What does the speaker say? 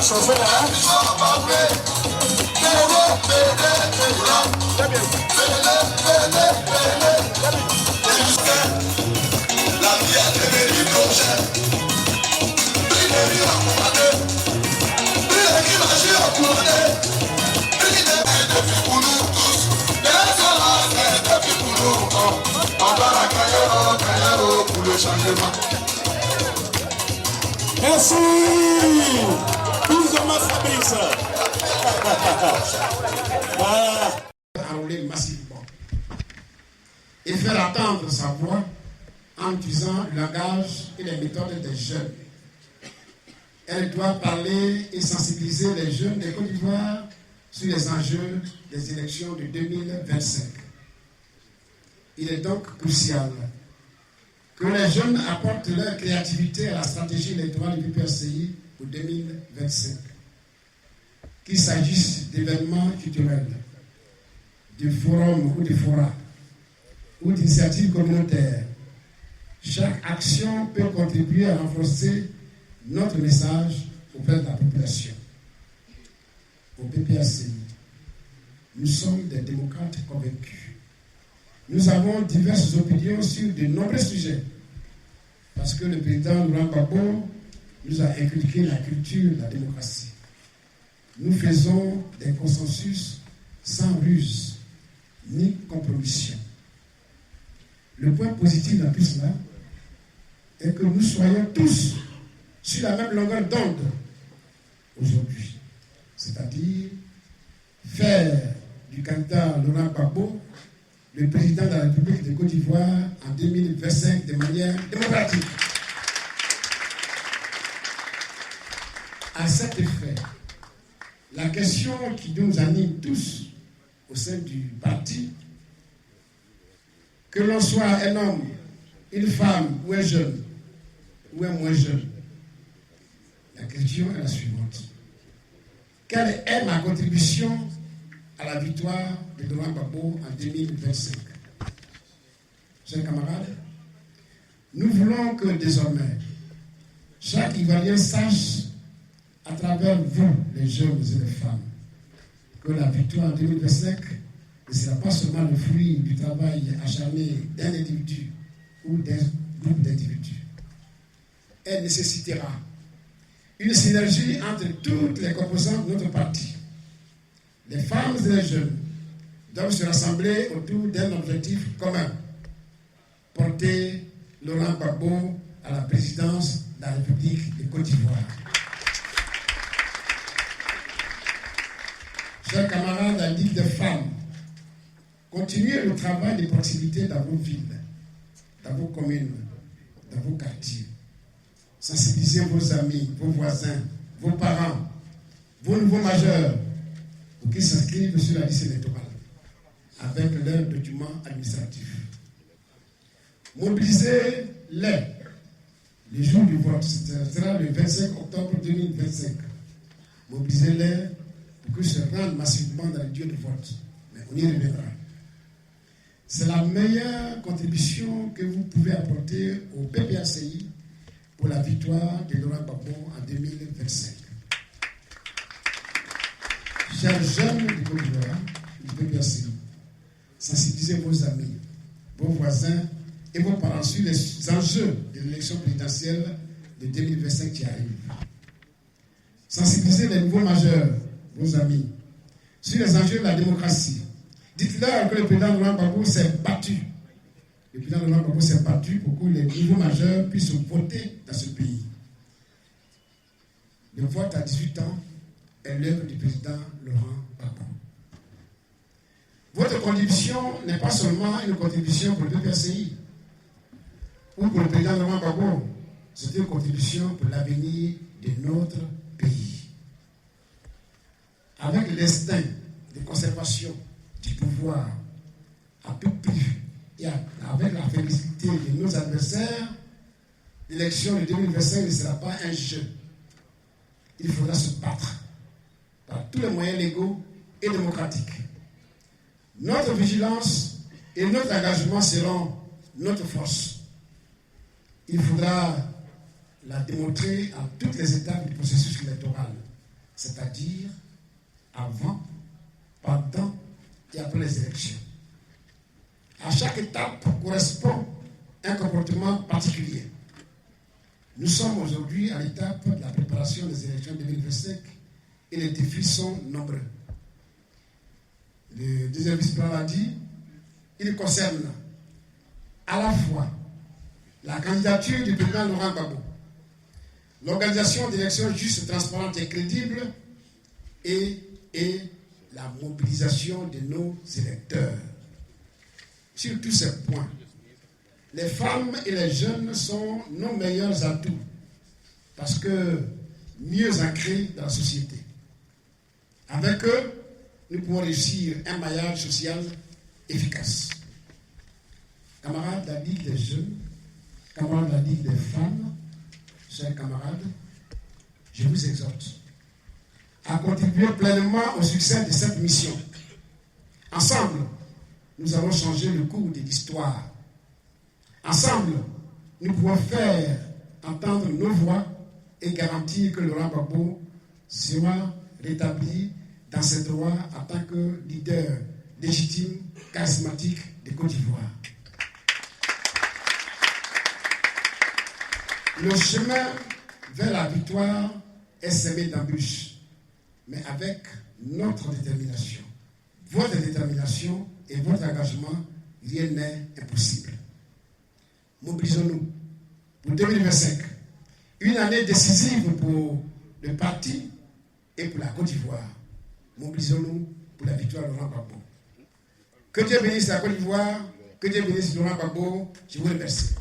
chauffer là. Merci. Plus ou moins Fabrice. Voilà. Enrôler massivement et faire entendre sa voix en utilisant le langage et les méthodes des jeunes. Elle doit parler et sensibiliser les jeunes de Côte d'Ivoire sur les enjeux des élections de 2025. Il est donc crucial que les jeunes apportent leur créativité à la stratégie électorale du PPRCI pour 2025. Qu'il s'agisse d'événements culturels, de forums ou de forats, ou d'initiatives communautaires, chaque action peut contribuer à renforcer notre message auprès de la population. Au PPRCI, nous sommes des démocrates convaincus. Nous avons diverses opinions sur de nombreux sujets, parce que le président Laurent Gbagbo nous a inculqué la culture de la démocratie. Nous faisons des consensus sans ruse ni compromission. Le point positif dans tout cela est que nous soyons tous sur la même longueur d'onde aujourd'hui. C'est-à-dire faire du candidat Laurent Gbagbo le président de la République de Côte d'Ivoire en 2025 de manière démocratique. À cet effet, la question qui nous anime tous au sein du parti, que l'on soit un homme, une femme ou un jeune, ou un moins jeune, la question est la suivante. Quelle est ma contribution à la victoire de Laurent Gbagbo en 2025? Chers camarades, nous voulons que désormais, chaque Ivoirien sache, à travers vous, les jeunes et les femmes, que la victoire en 2025 ne sera pas seulement le fruit du travail acharné d'un individu ou d'un groupe d'individus. Elle nécessitera une synergie entre toutes les composantes de notre parti. Les femmes et les jeunes doivent se rassembler autour d'un objectif commun: porter Laurent Gbagbo à la présidence de la République de Côte d'Ivoire. Chers camarades adultes de femmes, continuez le travail de proximité dans vos villes, dans vos communes, dans vos quartiers. Sensibilisez vos amis, vos voisins, vos parents, vos nouveaux majeurs, pour qu'ils s'inscrivent sur la liste électorale avec leurs documents administratifs. Mobilisez-les le jour du vote, ce sera le 25 octobre 2025. Mobilisez-les pour qu'ils se rendent massivement dans le lieu de vote. Mais on y reviendra. C'est la meilleure contribution que vous pouvez apporter au PPRCI pour la victoire de Laurent Gbagbo en 2025. Chers jeunes du Côte d'Ivoire, du PPRCI, sensibilisez vos amis, vos voisins et vos parents sur les enjeux de l'élection présidentielle de 2025 qui arrive. Sensibilisez les nouveaux majeurs, vos amis, sur les enjeux de la démocratie. Dites-leur que le président Laurent Gbagbo s'est battu. Le président Laurent Gbagbo s'est battu pour que les nouveaux majeurs puissent voter dans ce pays. Le vote à 18 ans est l'œuvre du président Laurent Gbagbo. Votre contribution n'est pas seulement une contribution pour le PPRCI ou pour le président Laurent Gbagbo, c'est une contribution pour l'avenir de notre pays. Avec l'instinct de conservation du pouvoir à tout prix et avec la félicité de nos adversaires, l'élection de 2025 ne sera pas un jeu. Il faudra se battre par tous les moyens légaux et démocratiques. Notre vigilance et notre engagement seront notre force. Il faudra la démontrer à toutes les étapes du processus électoral. c'est-à-dire avant, pendant et après les élections. À chaque étape correspond un comportement particulier. Nous sommes aujourd'hui à l'étape de la préparation des élections 2025 et les défis sont nombreux. Le deuxième vice-président l'a dit, il concerne à la fois la candidature du président Laurent Gbagbo, l'organisation d'élections justes, transparentes et crédibles et la mobilisation de nos électeurs. Sur tous ces points, les femmes et les jeunes sont nos meilleurs atouts parce que mieux ancrés dans la société. Avec eux, nous pouvons réussir un maillage social efficace. Camarades de la Ligue des jeunes, camarades de la Ligue des femmes, chers camarades, je vous exhorte à contribuer pleinement au succès de cette mission. Ensemble, nous allons changer le cours de l'histoire. Ensemble, nous pouvons faire entendre nos voix et garantir que Laurent Gbagbo sera rétabli dans ses droits en tant que leader légitime, charismatique de Côte d'Ivoire. Le chemin vers la victoire est semé d'embûches, mais avec notre détermination, votre détermination et votre engagement, rien n'est impossible. Mobilisons-nous pour 2025, une année décisive pour le parti et pour la Côte d'Ivoire. Mobilisons-nous pour la victoire de Laurent Gbagbo. Que Dieu bénisse la Côte d'Ivoire, que Dieu bénisse Laurent Gbagbo. Je vous remercie.